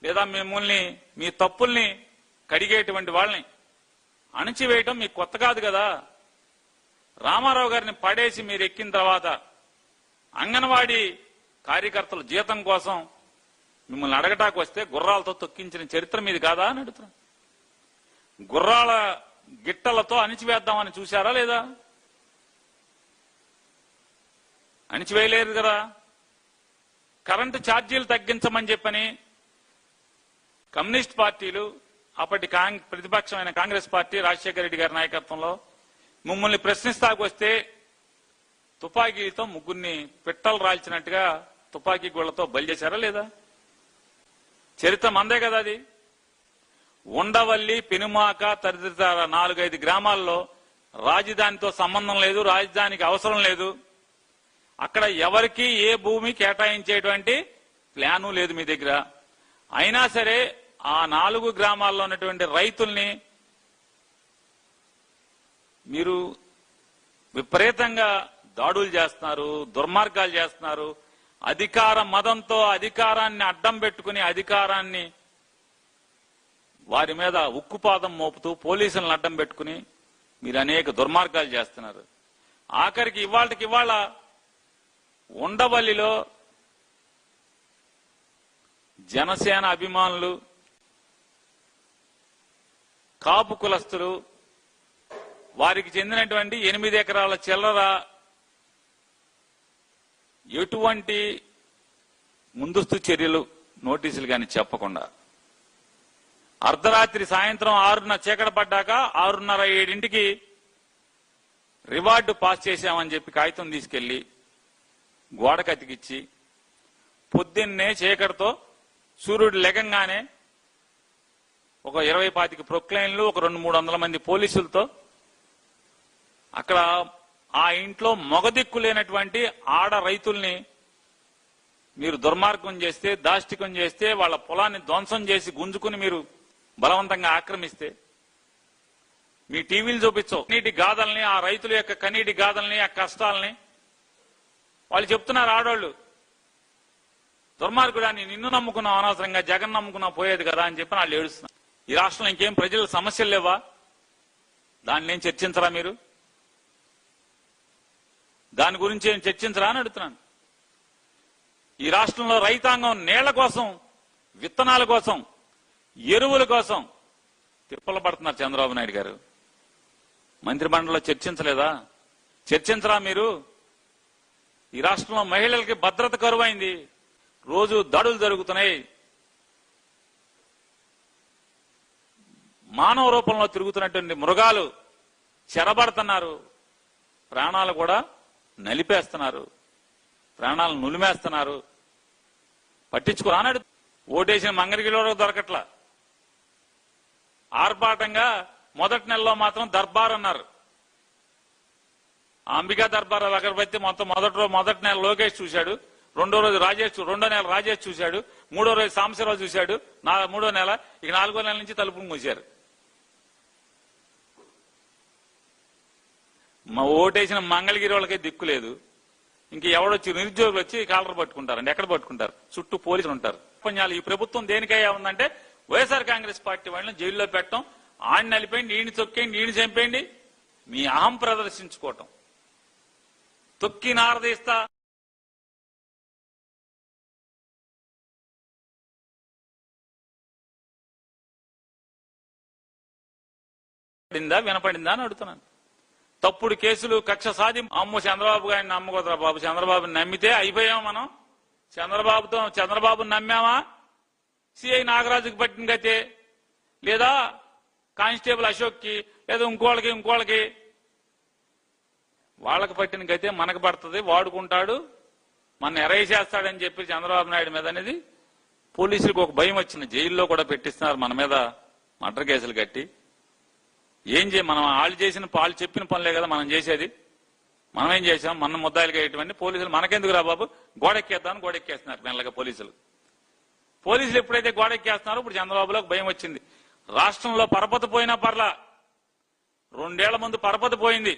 లేదా మిమ్మల్ని మీ తప్పుల్ని కడిగేటువంటి వాళ్ళని అణిచివేయటం మీకు కొత్త కాదు కదా. రామారావు గారిని పడేసి మీరు ఎక్కిన తర్వాత అంగన్వాడీ కార్యకర్తలు జీతం కోసం మిమ్మల్ని అడగటానికి వస్తే గుర్రాలతో తొక్కించిన చరిత్ర మీది కాదా అని అడుగుతున్నా. గుర్రాల గిట్టలతో అణిచివేద్దామని చూశారా లేదా? అణిచివేయలేరు కదా. కరెంటు ఛార్జీలు తగ్గించమని చెప్పని కమ్యూనిస్ట్ పార్టీలు, అప్పటి ప్రతిపక్షమైన కాంగ్రెస్ పార్టీ రాజశేఖర రెడ్డి గారి నాయకత్వంలో మిమ్మల్ని ప్రశ్నిస్తాకు వస్తే తుపాకీతో ముగ్గురిని పిట్టలు రాల్చినట్టుగా తుపాకీ గుళ్లతో బలి చేశారా లేదా? చరిత్ర మందే కదా అది. ఉండవల్లి, పెనుమాక తదితర 4-5 గ్రామాల్లో రాజధానితో సంబంధం లేదు, రాజధానికి అవసరం లేదు. అక్కడ ఎవరికి ఏ భూమి కేటాయించేటువంటి ప్లాను లేదు మీ దగ్గర. అయినా సరే ఆ 4 గ్రామాల్లో ఉన్నటువంటి రైతుల్ని మీరు విపరీతంగా దాడులు చేస్తున్నారు, దుర్మార్గాలు చేస్తున్నారు. అధికార మదంతో అధికారాన్ని అడ్డం పెట్టుకుని అధికారాన్ని వారి మీద ఉక్కుపాదం మోపుతూ పోలీసులను అడ్డం పెట్టుకుని మీరు అనేక దుర్మార్గాలు చేస్తున్నారు. ఆఖరికి ఇవాళ ఉండవల్లిలో జనసేన అభిమానులు, కాపు కులస్తులు, వారికి చెందినటువంటి 8 ఎకరాల చిల్లర ఎటువంటి ముందస్తు చర్యలు నోటీసులు కానీ చెప్పకుండా అర్ధరాత్రి సాయంత్రం 6 చీకట పడ్డాక 6:30-7 రివార్డు పాస్ చేశామని చెప్పి కాగితం తీసుకెళ్లి గోడకు అతికిచ్చి పొద్దున్నే చీకటితో సూర్యుడు లెగంగానే ఒక 20-25 ప్రొక్లైన్లు, ఒక 200-300 మంది పోలీసులతో అక్కడ ఆ ఇంట్లో మొగదిక్కు లేనటువంటి ఆడ రైతుల్ని మీరు దుర్మార్గం చేస్తే, దాష్టికం చేస్తే, వాళ్ళ పొలాన్ని ధ్వంసం చేసి గుంజుకుని మీరు బలవంతంగా ఆక్రమిస్తే మీ టీవీలు చూపించవు. కన్నీటి గాథల్ని, ఆ రైతుల యొక్క కన్నీటి గాథల్ని, ఆ కష్టాలని వాళ్ళు చెప్తున్నారు. ఆడవాళ్ళు దుర్మార్గుడాన్ని నిన్ను నమ్ముకున్నావు, అనవసరంగా జగన్ నమ్ముకున్నావు పోయేది కదా అని చెప్పి వాళ్ళు ఏడుస్తున్నారు. ఈ రాష్ట్రంలో ఇంకేం ప్రజల సమస్యలు లేవా? దాన్ని ఏం చర్చించరా మీరు? దాని గురించి ఏం చర్చించరా అని అడుగుతున్నాను. ఈ రాష్ట్రంలో రైతాంగం నీళ్ల కోసం, విత్తనాల కోసం, ఎరువుల కోసం తిప్పలు పడుతున్నారు. చంద్రబాబు నాయుడు గారు మంత్రిమండలిలో చర్చించలేదా? చర్చించరా మీరు? ఈ రాష్ట్రంలో మహిళలకి భద్రత కరువైంది, రోజు దాడులు జరుగుతున్నాయి, మానవ రూపంలో తిరుగుతున్నటువంటి మృగాలు చెరబడుతున్నారు, ప్రాణాలు కూడా నలిపేస్తున్నారు, ప్రాణాలను నులిమేస్తున్నారు. పట్టించుకోరానాడు. ఓటేసిన మంగళగిరిలో దొరకట్లా. ఆర్భాటంగా మొదటి నెలలో మాత్రం దర్బార్ అన్నారు. అంబికా దర్బార్ అగరబత్తి మొత్తం మొదటి నెల లోకేష్ చూశాడు, రెండో నెల రాజేష్ చూశాడు, మూడో రోజు సాంబశివరావు చూశాడు, మూడో నెల, ఇక 4వ నెల నుంచి తలుపులు మూశారు. మా ఓటేసిన మంగళగిరి వాళ్ళకే దిక్కు లేదు. ఇంక ఎవడొచ్చి నిరుద్యోగులు వచ్చి కాలర్ పట్టుకుంటారండి. ఎక్కడ పట్టుకుంటారు? చుట్టూ పోలీసులు ఉంటారు. ఈ ప్రభుత్వం దేనికయ్యా ఉందంటే వైఎస్ఆర్ కాంగ్రెస్ పార్టీ వాళ్ళని జైల్లో పెట్టడం, ఆడిని నలిపేయండి, ఈయన తొక్కేయండి, ఈయన చంపేయండి, మీ అహం ప్రదర్శించుకోవటం. తొక్కి నారదీస్తా వినపడిందా అని అడుగుతున్నాను. తప్పుడు కేసులు, కక్ష సాధి అమ్మ చంద్రబాబు గారిని నమ్మకూడదురా బాబు. చంద్రబాబుని నమ్మితే అయిపోయాం మనం. చంద్రబాబుని నమ్మామా? సిఐ నాగరాజుకి పట్టిన గతే, లేదా కానిస్టేబుల్ అశోక్ కి, లేదా ఇంకోళ్ళకి వాళ్ళకి పట్టిన గతే మనకు పడుతుంది. వాడుకుంటాడు, మన ఎరైసేస్తాడని చెప్పి చంద్రబాబు నాయుడు మీద అనేది పోలీసులకు ఒక భయం వచ్చింది. జైల్లో కూడా పెట్టిస్తున్నారు మన మీద మర్డర్ కేసులు కట్టి. ఏం మనం వాళ్ళు చెప్పిన పనులే కదా మనం చేసేది. మనం ఏం చేసాం? మన ముద్దాయిలుగా ఇటువంటి పోలీసులు మనకెందుకు రా బాబు, గోడెక్కేద్దామని గోడెక్కేస్తున్నారు మెల్లగా పోలీసులు. ఎప్పుడైతే గోడెక్కేస్తున్నారో ఇప్పుడు చంద్రబాబులోకి భయం వచ్చింది. రాష్ట్రంలో పరపతి పోయినా పర్లా, 2 ఏళ్ల ముందు పరపతి పోయింది.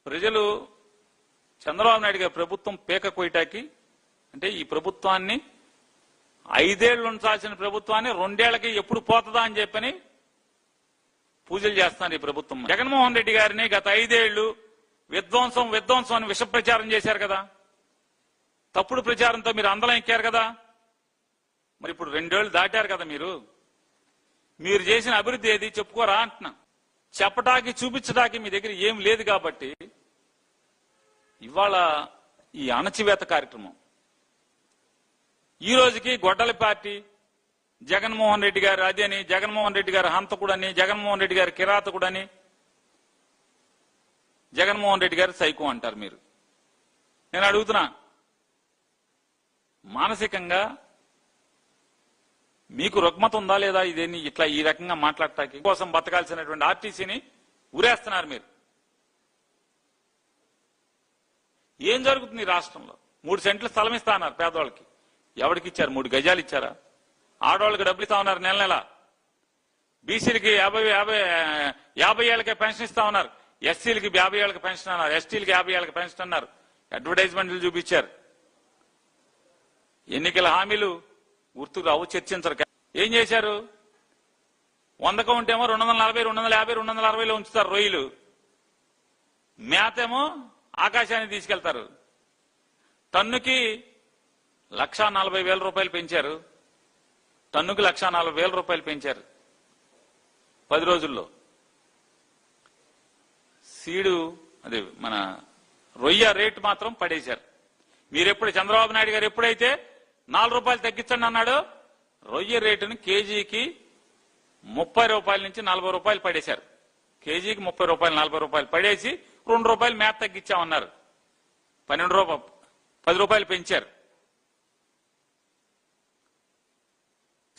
ప్రజలు చంద్రబాబు నాయుడు గారి ప్రభుత్వం పేక కొయ్యటాకి, అంటే ఈ ప్రభుత్వాన్ని 5 ఏళ్లు ఉంచాల్సిన ప్రభుత్వాన్ని 2 ఏళ్లకి ఎప్పుడు పోతుందా అని చెప్పని పూజలు చేస్తున్నారు ఈ ప్రభుత్వం. జగన్మోహన్ రెడ్డి గారిని గత 5 ఏళ్లు విధ్వంసం అని విష ప్రచారం చేశారు కదా, తప్పుడు ప్రచారంతో మీరు అందలం ఎక్కారు కదా. మరి ఇప్పుడు 2 ఏళ్లు దాటారు కదా, మీరు చేసిన అభివృద్ధి ఏది చెప్పుకోరా అంటున్నా. చెప్పటానికి చూపించడానికి మీ దగ్గర ఏం లేదు కాబట్టి ఇవాళ ఈ అణచివేత కార్యక్రమం. ఈ రోజుకి గొడ్డలి పార్టీ జగన్మోహన్ రెడ్డి గారు అది అని, జగన్మోహన్ రెడ్డి గారు హంతకుడని, జగన్మోహన్ రెడ్డి గారు కిరాతకుడని, జగన్మోహన్ రెడ్డి గారు సైకో అంటారు మీరు. నేను అడుగుతున్నా, మానసికంగా మీకు రుగ్మత ఉందా లేదా? ఇదేని ఇట్లా ఈ రకంగా మాట్లాడటానికి కోసం బతకాల్సినటువంటి ఆర్టీసీని ఊరేస్తున్నారు మీరు. ఏం జరుగుతుంది ఈ రాష్ట్రంలో? 3 సెంట్లు స్థలం ఇస్తా అన్నారు పేదవాళ్ళకి. ఎవరికి ఇచ్చారు? 3 గజాలు ఇచ్చారా? ఆడవాళ్ళకి డబ్బులు ఇస్తా ఉన్నారు నెల నెల. బీసీలకి 50 ఏళ్ళకే పెన్షన్ ఇస్తా ఉన్నారు. ఎస్సీలకి 50 ఏళ్ళకి పెన్షన్ అన్నారు. ఎస్టీలకి 50 ఏళ్ళకి పెన్షన్ అన్నారు. అడ్వర్టైజ్మెంట్లు చూపించారు. ఎన్నికల హామీలు గుర్తుకు రావు, చర్చించరు. ఏం చేశారు? 100 ఉంటేమో 240, 250, 260లో ఉంచుతారు రొయ్యలు. మేతేమో ఆకాశాన్ని తీసుకెళ్తారు. టన్నుకి 1,40,000 రూపాయలు పెంచారు. టన్నుకి 1,40,000 రూపాయలు పెంచారు 10 రోజుల్లో. సీడు అదే మన రొయ్య రేటు మాత్రం పడేశారు. మీరెప్పుడు చంద్రబాబు నాయుడు గారు ఎప్పుడైతే 4 రూపాయలు తగ్గించండి అన్నాడు, రొయ్య రేటును కేజీకి 30 రూపాయల నుంచి 40 రూపాయలు పడేశారు. కేజీకి 30 రూపాయలు 40 రూపాయలు పడేసి 2 రూపాయలు మేత తగ్గించామన్నారు. 10 రూపాయలు పెంచారు.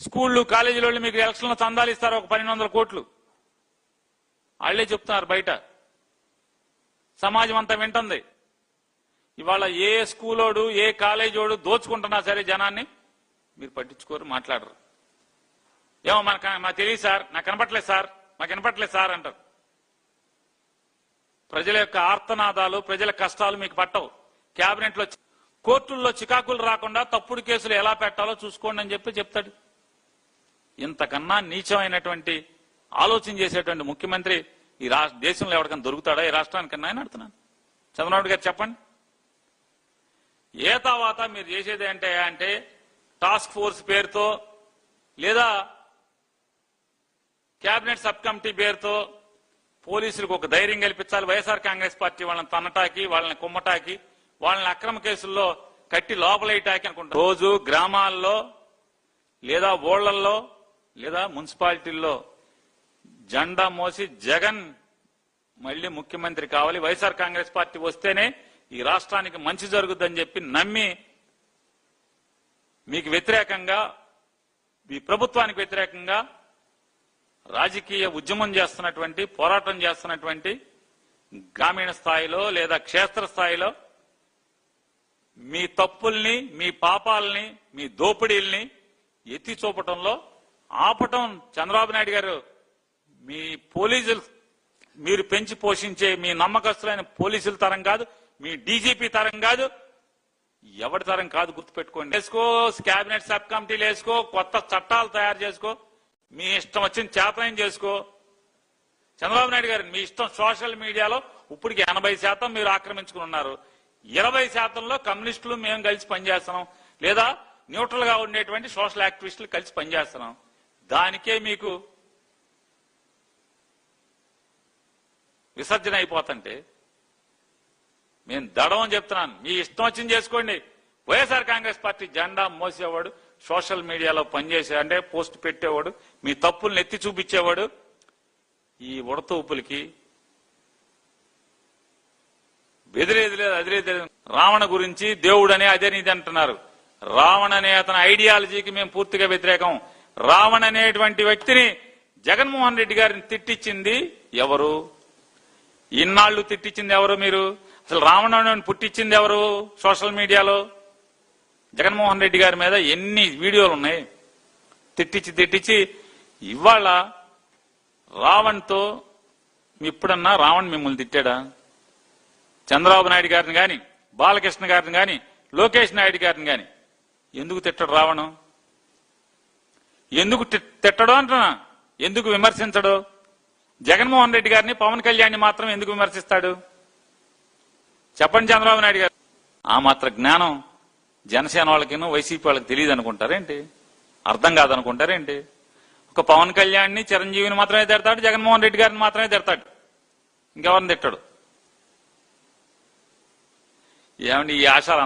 స్కూళ్లు కాలేజీల మీకు ఎలక్షన్లో చందాలు ఇస్తారు, ఒక 1,200 కోట్లు. వాళ్లే చెప్తున్నారు బయట, సమాజం అంతా వింటుంది. ఇవాళ ఏ స్కూలోడు ఏ కాలేజోడు దోచుకుంటున్నా సరే జనాన్ని మీరు పట్టించుకోరు, మాట్లాడరు. ఏమో మాకు తెలియదు సార్, నాకు కనపట్లేదు సార్, మాకు వినపట్లేదు సార్ అంటారు. ప్రజల యొక్క ఆర్తనాదాలు, ప్రజల కష్టాలు మీకు పట్టవు. కేబినెట్ లో కోర్టుల్లో చికాకులు రాకుండా తప్పుడు కేసులు ఎలా పెట్టాలో చూసుకోండి అని చెప్తాడు. ఇంతకన్నా నీచమైనటువంటి ఆలోచన చేసేటువంటి ముఖ్యమంత్రి ఈ దేశంలో ఎవరికైనా దొరుకుతాడా? ఈ రాష్ట్రానికన్నా అని అడుగుతున్నాను. చంద్రబాబు గారు చెప్పండి. ఏ తర్వాత మీరు చేసేది అంటే టాస్క్ ఫోర్స్ పేరుతో లేదా కేబినెట్ సబ్ కమిటీ పేరుతో పోలీసులకు ఒక ధైర్యం కల్పించాలి. వైఎస్ఆర్ కాంగ్రెస్ పార్టీ వాళ్ళని తన్నటాకి, వాళ్ళని కుమ్మటాకి, వాళ్ళని అక్రమ కేసుల్లో కట్టి లోపలేయటాకి అనుకుంటారు. రోజు గ్రామాల్లో లేదా ఊళ్లల్లో లేదా మున్సిపాలిటీల్లో జెండా మోసి జగన్ మళ్లీ ముఖ్యమంత్రి కావాలి, వైఎస్ఆర్ కాంగ్రెస్ పార్టీ వస్తేనే ఈ రాష్ట్రానికి మంచి జరుగుతుందని చెప్పి నమ్మి మీకు వ్యతిరేకంగా, మీ ప్రభుత్వానికి వ్యతిరేకంగా రాజకీయ ఉద్యమం చేస్తున్నటువంటి, పోరాటం చేస్తున్నటువంటి గ్రామీణ స్థాయిలో లేదా క్షేత్ర స్థాయిలో మీ తప్పుల్ని, మీ పాపాలని, మీ దోపిడీల్ని ఎత్తి చూపటంలో ఆపటం చంద్రబాబు నాయుడు గారు, మీ పోలీసులు మీరు పెంచి పోషించే మీ నమ్మకస్తులైన పోలీసుల తరం కాదు, మీ డీజీపీ తరం కాదు, ఎవరి తరం కాదు, గుర్తుపెట్టుకోండి. వేసుకో, కేబినెట్ సబ్ కమిటీలు వేసుకో, కొత్త చట్టాలు తయారు చేసుకో, మీ ఇష్టం వచ్చిన చేతనం చేసుకో. చంద్రబాబు నాయుడు గారు మీ ఇష్టం. సోషల్ మీడియాలో ఇప్పటికి 80% మీరు ఆక్రమించుకుని ఉన్నారు. 20%లో కమ్యూనిస్టులు మేము కలిసి పనిచేస్తున్నాం, లేదా న్యూట్రల్ గా ఉండేటువంటి సోషల్ యాక్టివిస్టులు కలిసి పనిచేస్తున్నాం. దానికే మీకు విసర్జన అయిపోతుంటే నేను దడం అని చెప్తున్నాను. మీ ఇష్టం వచ్చింది చేసుకోండి. వైఎస్ఆర్ కాంగ్రెస్ పార్టీ జెండా మోసేవాడు, సోషల్ మీడియాలో పనిచేసే అంటే పోస్ట్ పెట్టేవాడు, మీ తప్పుల్ని ఎత్తి చూపించేవాడు. ఈ ఉడతూపులకి బెదిరేది లేదు, అదిరేది లేదు. రావణ గురించి దేవుడనే అదే నీది అంటున్నారు. రావణ అనే అతని ఐడియాలజీకి మేము పూర్తిగా వ్యతిరేకం. రావణ అనేటువంటి వ్యక్తిని జగన్మోహన్ రెడ్డి గారిని తిట్టించింది ఎవరు? ఇన్నాళ్లు తిట్టించింది ఎవరు? మీరు అసలు రావణుని పుట్టించింది ఎవరు? సోషల్ మీడియాలో జగన్మోహన్ రెడ్డి గారి మీద ఎన్ని వీడియోలు ఉన్నాయి తిట్టించి. ఇవాళ రావణ్తో ఇప్పుడన్నా రావణ్ మిమ్మల్ని తిట్టాడా? చంద్రబాబు నాయుడు గారిని గాని, బాలకృష్ణ గారిని గాని, లోకేష్ నాయుడు గారిని గాని ఎందుకు తిట్టాడు రావణం? ఎందుకు తిట్టడు అంటున్నా, ఎందుకు విమర్శించడు? జగన్మోహన్ రెడ్డి గారిని, పవన్ కళ్యాణ్ మాత్రం ఎందుకు విమర్శిస్తాడు? చెప్పండి చంద్రబాబు నాయుడు గారు. ఆ మాత్రం జ్ఞానం జనసేన వాళ్ళకిను వైసీపీ వాళ్ళకి తెలియదు అనుకుంటారేంటి? అర్థం కాదనుకుంటారేంటి? ఒక పవన్ కళ్యాణ్ని, చిరంజీవిని మాత్రమే తిడతాడు, జగన్మోహన్ రెడ్డి గారిని మాత్రమే తిడతాడు, ఇంకెవరిని తిట్టాడు. ఏమండి ఈ ఆశాలు